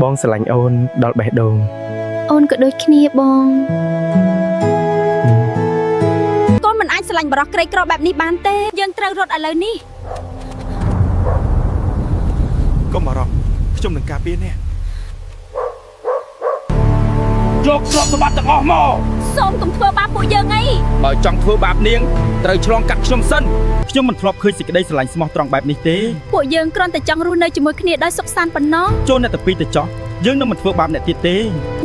បងស្រឡាញ់អូនដល់បេះដូងអូនក៏ដូចគ្នាបងកូនមិនអាចស្រឡាញ់បរិះក្រីក្របែបនេះបានទេយើងត្រូវរត់ឥឡូវនេះកុំបារម្ភខ្ញុំនឹងការពារអ្នកយកទ្រព្យសម្បត្តិទាំងអស់មកសូមកុំធ្វើបាបពួកយើងអីបើចង់ធ្វើបាបនាងត្រូវឆ្លងកាត់ខ្ញុំសិនខ្ញុំមិនធ្លាប់ឃើញសេចក្តីស្រឡាញ់ស្មោះត្រង់បែបនេះទេពួកយើងគ្រាន់តែចង់រស់នៅជាមួយគ្នាដោយសុខសាន្តប៉ុណ្ណោះចូលអ្នកទាំងពីរទៅចោះយើងនឹងមិនធ្វើបាបអ្នកទៀតទេ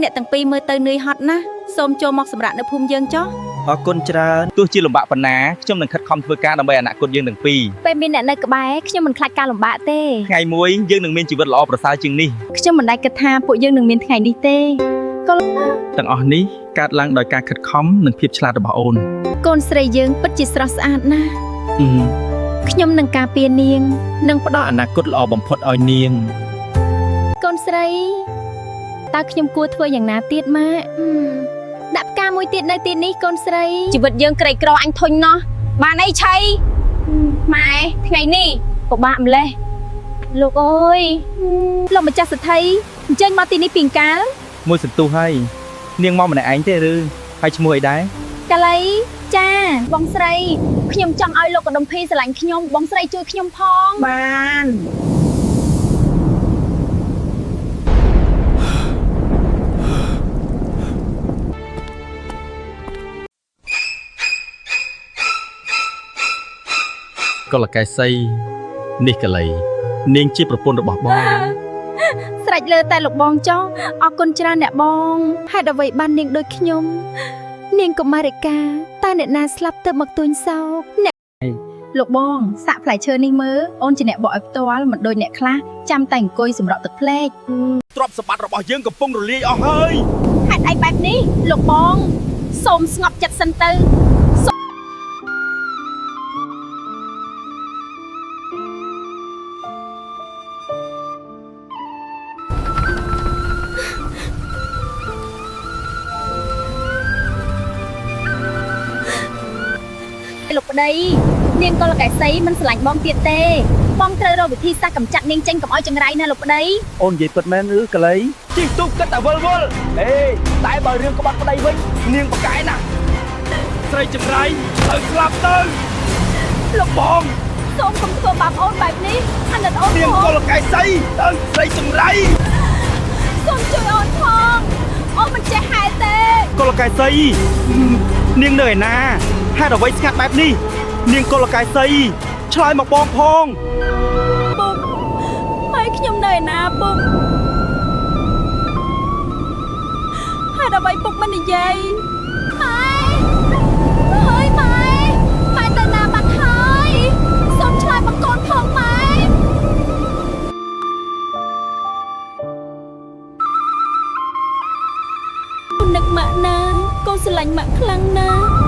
អ្នកទាំងពីរមើលទៅនឿយហត់ណាស់សូមចូលមកសម្រាប់នៅភូមិយើងចោះអរគុណច្រើនទោះជាលំបាកប៉ុណ្ណាខ្ញុំនឹងខិតខំធ្វើការដើម្បីអនាគតយើងទាំងពីរពេលមានអ្នកនៅក្បែរខ្ញុំមិនខ្លាចការលំបាកទេថ្ងៃមួយយើងនឹងមានជីវិតល្អប្រសើរជាងនេះខ្ញុំមិនដែលគិតថាពួកយើងនឹងមានថ្ងៃនេះទេក៏ទាំងអស់នេះកើតឡើងដោយការខិតខំនិងភាពឆ្លាតរបស់អូនកូនស្រីយើងពិតជាស្រស់ស្អាតណាស់ខ្ញុំនឹងការពារនាងនិងផ្ដល់អនាគតល្អបំផុតឲ្យនាងកូនស្រីតើខ្ញុំគួរធ្វើយ៉ាងណាទៀតម៉ាក់ដាក់ផ្កាមួយទៀតនៅទីនេះកូនស្រីជីវិតយើងក្រីក្រអញធុញណោះបានអីឆៃម៉ែថ្ងៃនេះពិបាកម្លេះលោកអើយលោកម្ចាស់សទ្ធីអញ្ជើញមកទីនេះពីកាលមួយសន្ទុះហើយនាងមកម្នាក់ឯងទេឬហើយឈ្មោះអីដែរកាលីចាបងស្រីខ្ញុំចង់ឲ្យលោកកដុំភីស្រឡាញ់ខ្ញុំបងស្រីជួយខ្ញុំផងបានកលកែសីនេះកលីនាងជាប្រពន្ធរបស់បងស្រេចលើតែលោកបងចុះអរគុណច្រើនអ្នកបងហេតុអ្វីបាននាងដូចខ្ញុំនាងកុមារិកាតើអ្នកណាស្លាប់ទៅមកទួញសោកអ្នកលោកបងសាក់ផ្លែឈើនេះមើលអូនជាអ្នកបកឲ្យផ្ទាល់មិនដូចអ្នកខ្លះចាំតែអង្គុយសម្រក់ទឹកភ្លេចទ្រព្យសម្បត្តិរបស់យើងកំពុងរលាយអស់ហើយហេតុអីបែបនេះលោកបងសូមស្ងប់ចិត្តសិនទៅលោកប្តីនាងកុលកែសីមិនស្រឡាញ់បងទៀតទេបងត្រូវរកវិធីសាស្ត្រកម្ចាត់នាងចេញកុំឲ្យចង្រៃណាលោកប្តីអូននិយាយពិតមែនឬកលីជិះទូកគិតតែវល់តែបើរឿងក្បត់ប្តីវិញនាងប្រកែកណាស់ស្រីចង្រៃទៅស្លាប់ទៅលោកបងសូមកុំធ្វើបាបអូនបែបនេះអាណិតអូននាងកុលកែសីទៅស្រីចង្រៃសូមជួយអូនផងអូនមិនចេះហែលទេកុលកែសីនាងនៅឯណាហេតុអ្វីស្ងាត់បែបនេះនាងកុលកែសីឆ្លើយមកបងផងពុកម៉ែខ្ញុំនៅឯណាពុកហេតុអ្វីពុកមិននិយាយម៉ែហើយម៉ែទៅណាបាត់ហើយសូមឆ្លើយមកកូនផងម៉ែនឹកម៉ាក់ណាកូនស្រឡាញ់ម៉ាក់ខ្លាំងណាស់